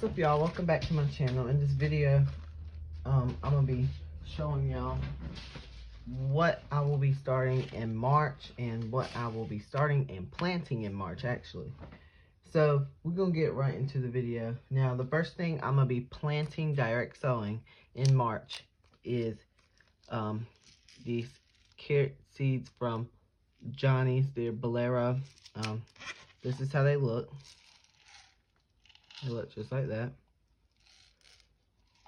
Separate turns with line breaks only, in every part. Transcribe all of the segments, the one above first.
What's up, y'all? Welcome back to my channel. In this video, I'm gonna be showing y'all what I will be starting in March and what I will be starting and planting in March, actually. So we're gonna get right into the video. Now, the first thing I'm gonna be planting direct sowing in March is these carrot seeds from Johnny's. They're Bolero. This is how they look. They look just like that.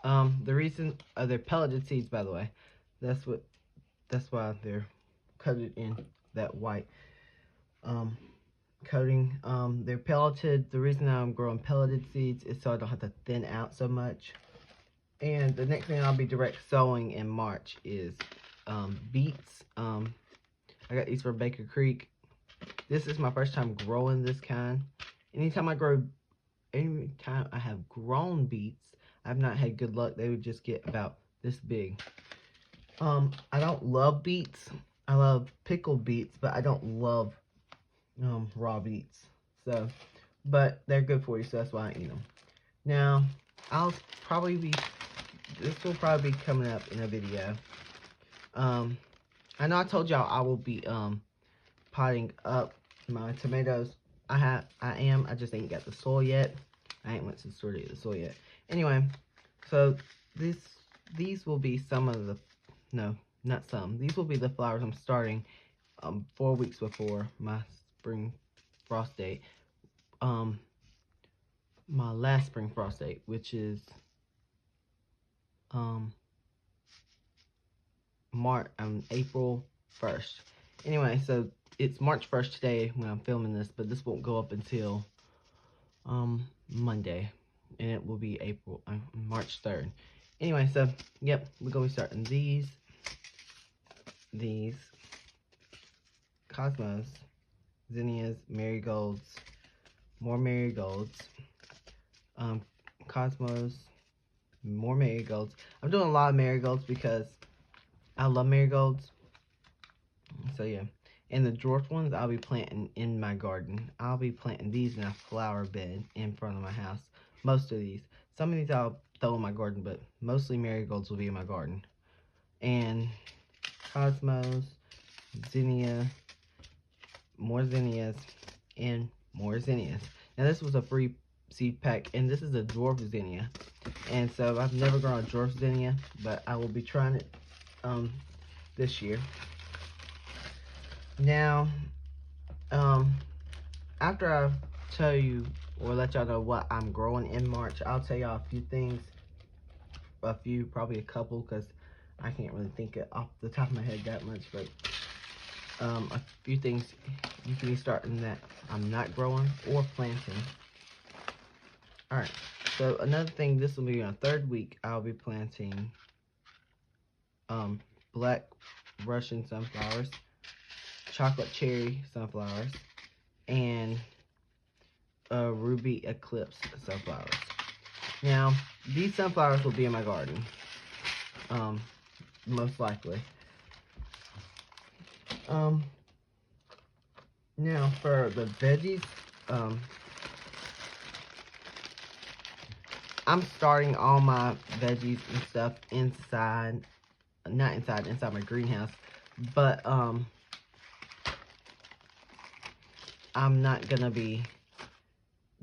The reason they're pelleted seeds, by the way. That's why they're coated in that white coating. They're pelleted. The reason I'm growing pelleted seeds is so I don't have to thin out so much. And the next thing I'll be direct sowing in March is beets. I got these from Baker Creek. This is my first time growing this kind. Anytime I have grown beets, I've not had good luck. They would just get about this big. I don't love beets. I love pickled beets, but I don't love raw beets. So, but they're good for you, so that's why I eat them. Now, this will probably be coming up in a video. I know I told y'all I will be potting up my tomatoes. I just ain't got the soil yet. I ain't went to the store to get the soil yet. Anyway, so these will be some of the, no, not some. These will be the flowers I'm starting 4 weeks before my spring frost date. My last spring frost date, which is April 1st. Anyway, so it's March 1st today when I'm filming this, but this won't go up until Monday, and it will be March 3rd. Anyway, so yep, we're gonna be starting these cosmos, zinnias, marigolds, more marigolds, cosmos, more marigolds. I'm doing a lot of marigolds because I love marigolds. So yeah, and the dwarf ones I'll be planting in my garden. I'll be planting these in a flower bed in front of my house. Most of these. Some of these I'll throw in my garden, but mostly marigolds will be in my garden. And cosmos, zinnia, more zinnias, and more zinnias. Now this was a free seed pack, and this is a dwarf zinnia. And so I've never grown a dwarf zinnia, but I will be trying it this year. Now, after I tell you or let y'all know what I'm growing in March, I'll tell y'all a few things. Probably a couple, because I can't really think it off the top of my head that much, but a few things you can be starting that I'm not growing or planting. Alright, so another thing, this will be on 3rd week, I'll be planting black Russian sunflowers, chocolate cherry sunflowers, and ruby eclipse sunflowers. Now, these sunflowers will be in my garden, most likely. Now for the veggies, I'm starting all my veggies and stuff inside my greenhouse, but I'm not gonna be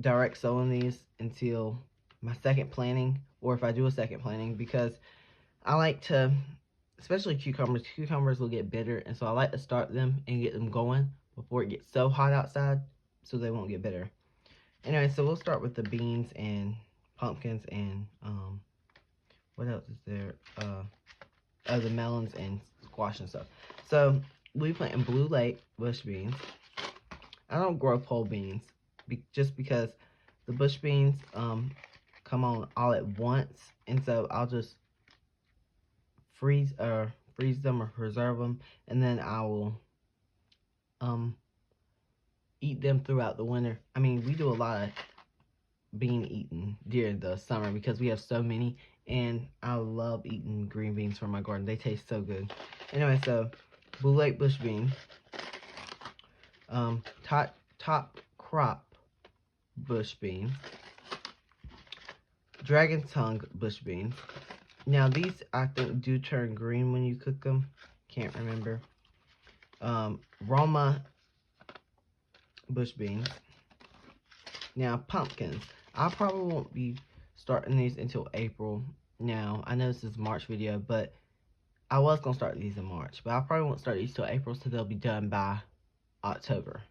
direct sowing these until my second planting, or if I do a second planting, because I like to, especially cucumbers will get bitter, and so I like to start them and get them going before it gets so hot outside so they won't get bitter. Anyway, so we'll start with the beans and pumpkins and what else is there? The melons and squash and stuff. So we planting blue lake bush beans. I don't grow pole beans just because the bush beans come on all at once, and so I'll just freeze them or preserve them, and then I will eat them throughout the winter. I mean, we do a lot of bean eating during the summer because we have so many, and I love eating green beans from my garden. They taste so good. Anyway, so blue lake bush bean, top crop bush bean, dragon tongue bush beans. Now these I think do turn green when you cook them. Can't remember. Roma bush beans. Now pumpkins. I probably won't be starting these until April. Now I know this is March video, but I was gonna start these in March, but I probably won't start these till April, so they'll be done by October.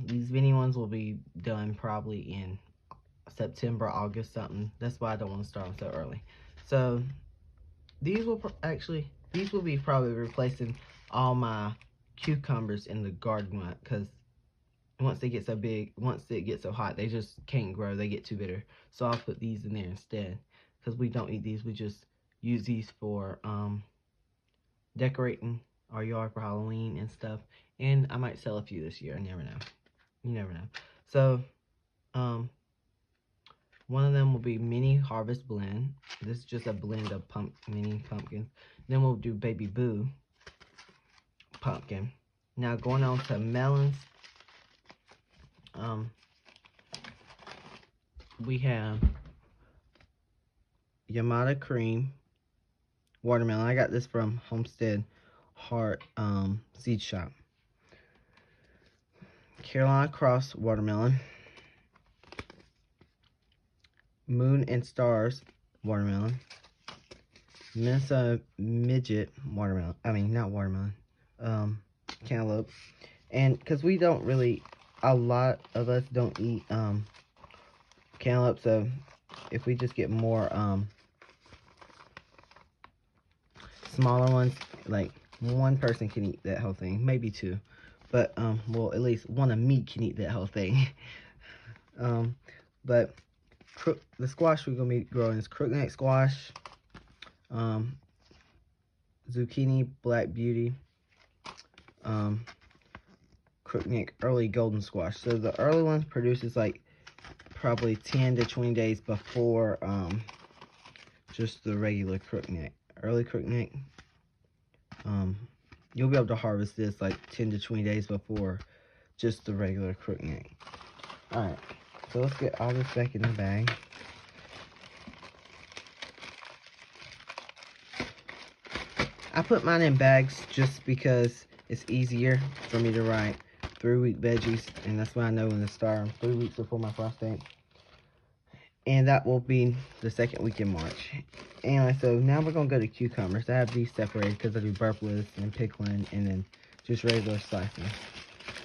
These mini ones will be done probably in September, August, something. That's why I don't want to start them so early. So these will these will be probably replacing all my cucumbers in the garden, because once they get so big, once it gets so hot, they just can't grow. They get too bitter. So I'll put these in there instead, because we don't eat these. We just use these for decorating our yard for Halloween and stuff. And I might sell a few this year. I never know. You never know. So, one of them will be Mini Harvest Blend. This is just a blend of mini pumpkins. Then we'll do Baby Boo pumpkin. Now going on to melons. We have Yamada Cream watermelon. I got this from Homestead Heart Seed Shop. Carolina Cross watermelon. Moon and Stars watermelon. Minnesota Midget watermelon. I mean, not watermelon. Cantaloupe. And because we don't really, a lot of us don't eat cantaloupe, so if we just get more smaller ones, like one person can eat that whole thing, maybe two, but well, at least one of me can eat that whole thing. But the squash we're gonna be growing is crookneck squash, zucchini black beauty, crookneck early golden squash. So the early one produces like probably 10 to 20 days before just the regular crookneck. Early crookneck, you'll be able to harvest this like 10 to 20 days before just the regular crookneck. Alright, so let's get all this back in the bag. I put mine in bags just because it's easier for me to write 3-week veggies, and that's when I know when to start 3 weeks before my frost date. And that will be the second week in March. Anyway, so now we're going to go to cucumbers. I have these separated because I do burpless and pickling and then just regular slicing.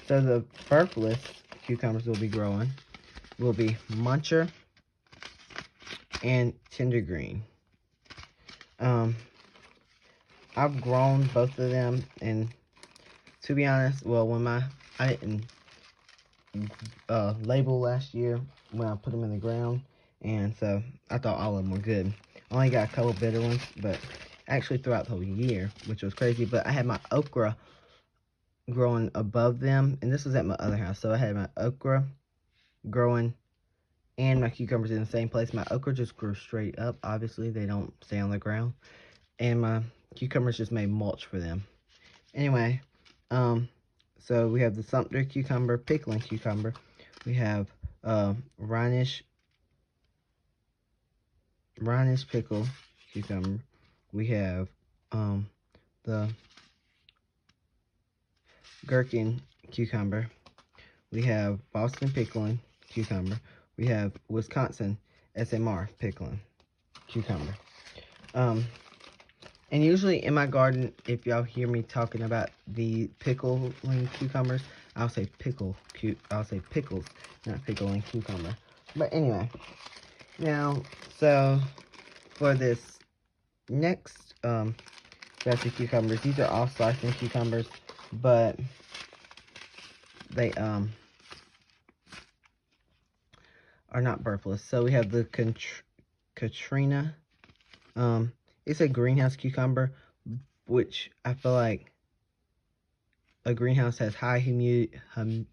So the burpless cucumbers will be growing will be Muncher and Tender Green. I've grown both of them, and to be honest, well, I didn't label last year when I put them in the ground, and so I thought all of them were good. I only got a couple bitter ones, but actually throughout the whole year, which was crazy. But I had my okra growing above them, and this was at my other house, so I had my okra growing and my cucumbers in the same place. My okra just grew straight up. Obviously, they don't stay on the ground, and my cucumbers just made mulch for them. Anyway, so we have the Sumter cucumber, pickling cucumber. We have Rhenish pickle cucumber. We have the Gherkin cucumber. We have Boston pickling cucumber. We have Wisconsin SMR pickling cucumber. And usually in my garden, if y'all hear me talking about the pickling cucumbers, I'll say pickles, not pickling cucumber. But anyway, now, so for this next batch of cucumbers, these are all slicing cucumbers, but they are not burpless. So we have the Katrina. It's a greenhouse cucumber, which I feel like a greenhouse has high humidity, and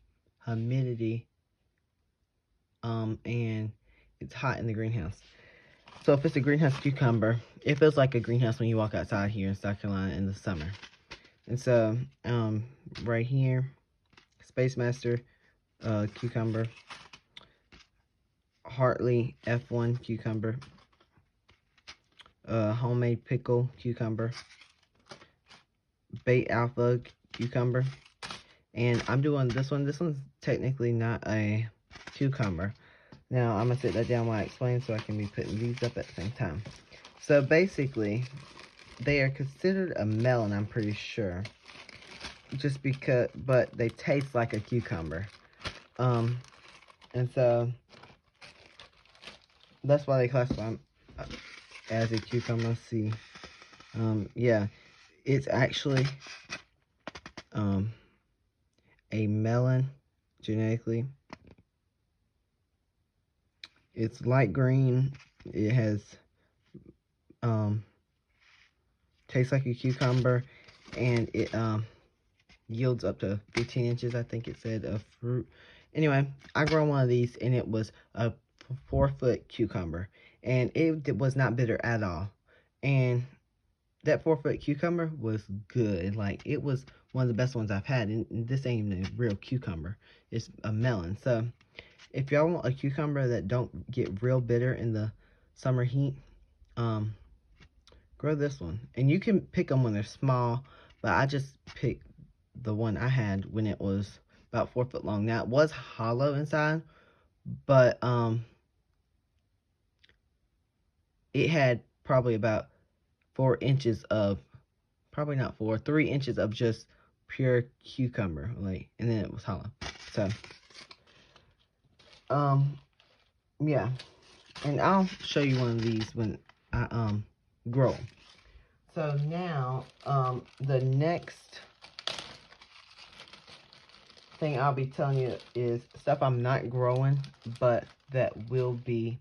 it's hot in the greenhouse. So if it's a greenhouse cucumber, it feels like a greenhouse when you walk outside here in South Carolina in the summer. And so, right here, Space Master cucumber, Hartley F1 cucumber, homemade pickle cucumber, Bait Alpha cucumber, and I'm doing this one. This one's technically not a cucumber. Now, I'm going to sit that down while I explain so I can be putting these up at the same time. So, basically, they are considered a melon, I'm pretty sure. Just because, but they taste like a cucumber. And so, that's why they classify them as a cucumber. Let's see. Yeah, it's actually a melon genetically. It's light green. It has tastes like a cucumber, and it yields up to 15 inches, I think it said, of fruit. Anyway, I grown one of these, and it was a 4-foot cucumber, and it was not bitter at all. And that 4-foot cucumber was good. Like, it was one of the best ones I've had. And this ain't even a real cucumber. It's a melon. So, if y'all want a cucumber that don't get real bitter in the summer heat, grow this one. And you can pick them when they're small, but I just picked the one I had when it was about 4 foot long. Now, it was hollow inside, but it had probably about 4 inches of, probably not 4, 3 inches of just pure cucumber, like, and then it was hollow. So, yeah, and I'll show you one of these when I grow. So now, the next thing I'll be telling you is stuff I'm not growing, but that will be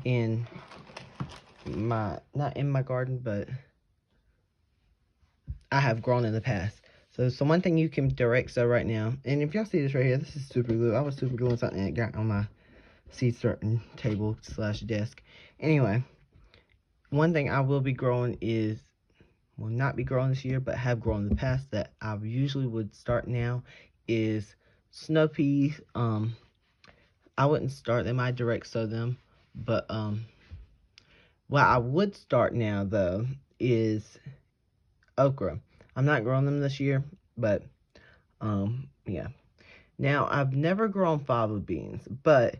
in my, not in my garden, but I have grown in the past. So one thing you can direct sow right now, and if y'all see this right here, this is super glue. I was super gluing something that got on my seed starting table / desk. Anyway, one thing I will be growing is, will not be growing this year, but have grown in the past that I usually would start now, is snow peas. I wouldn't start them, I direct sow them, but what I would start now though is okra. I'm not growing them this year, but yeah. Now, I've never grown fava beans, but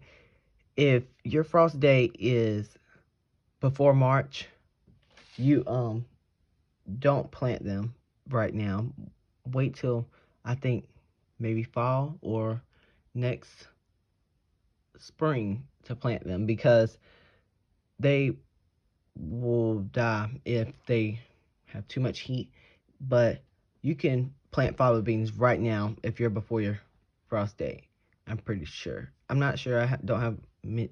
if your frost date is before March, you don't plant them right now. Wait till, I think, maybe fall or next spring to plant them, because they will die if they have too much heat. But you can plant fava beans right now if you're before your frost date, I'm pretty sure. I'm not sure, I don't have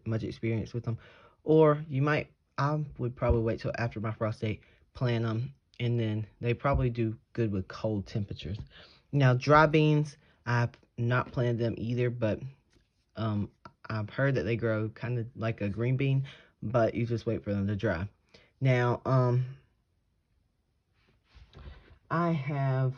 much experience with them. Or you might, I would probably wait till after my frost date, plant them, and then they probably do good with cold temperatures. Now, dry beans, I've not planted them either, but I've heard that they grow kind of like a green bean, but you just wait for them to dry. Now, I have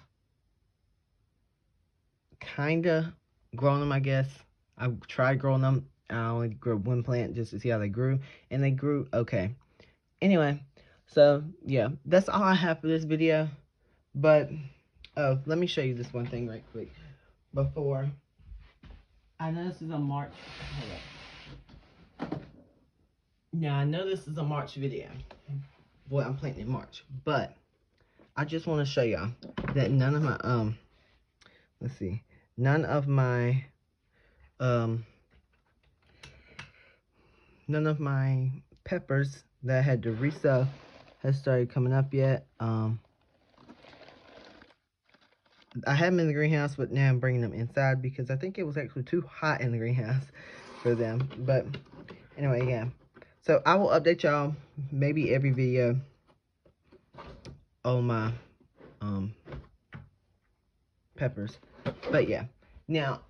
kind of grown them, I guess. I've tried growing them. I only grew one plant just to see how they grew, and they grew okay. Anyway, so yeah, that's all I have for this video. But, oh, let me show you this one thing right quick before. I know this is a March. Hold up. Now, I know this is a March video. Boy, I'm planting in March, but I just want to show y'all that none of my let's see, none of my peppers that I had to resow has started coming up yet. I had them in the greenhouse, but now I'm bringing them inside because I think it was actually too hot in the greenhouse for them. But anyway, yeah. So I will update y'all maybe every video on my peppers. But yeah. Now,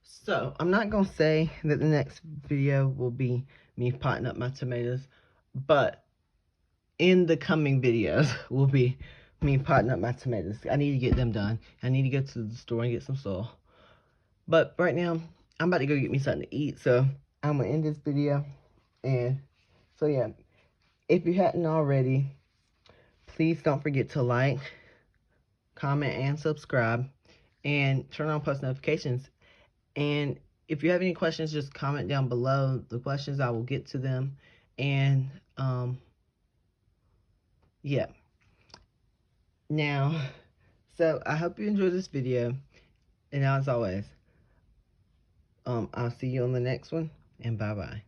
so I'm not gonna say that the next video will be me potting up my tomatoes, but in the coming videos will be me potting up my tomatoes. I need to get them done. I need to go to the store and get some soil. But right now, I'm about to go get me something to eat. So I'm going to end this video. And so yeah, if you hadn't already, please don't forget to like, comment, and subscribe. And turn on post notifications. And if you have any questions, just comment down below the questions. I will get to them. And yeah. Now, so I hope you enjoyed this video. And as always, I'll see you on the next one. And bye-bye.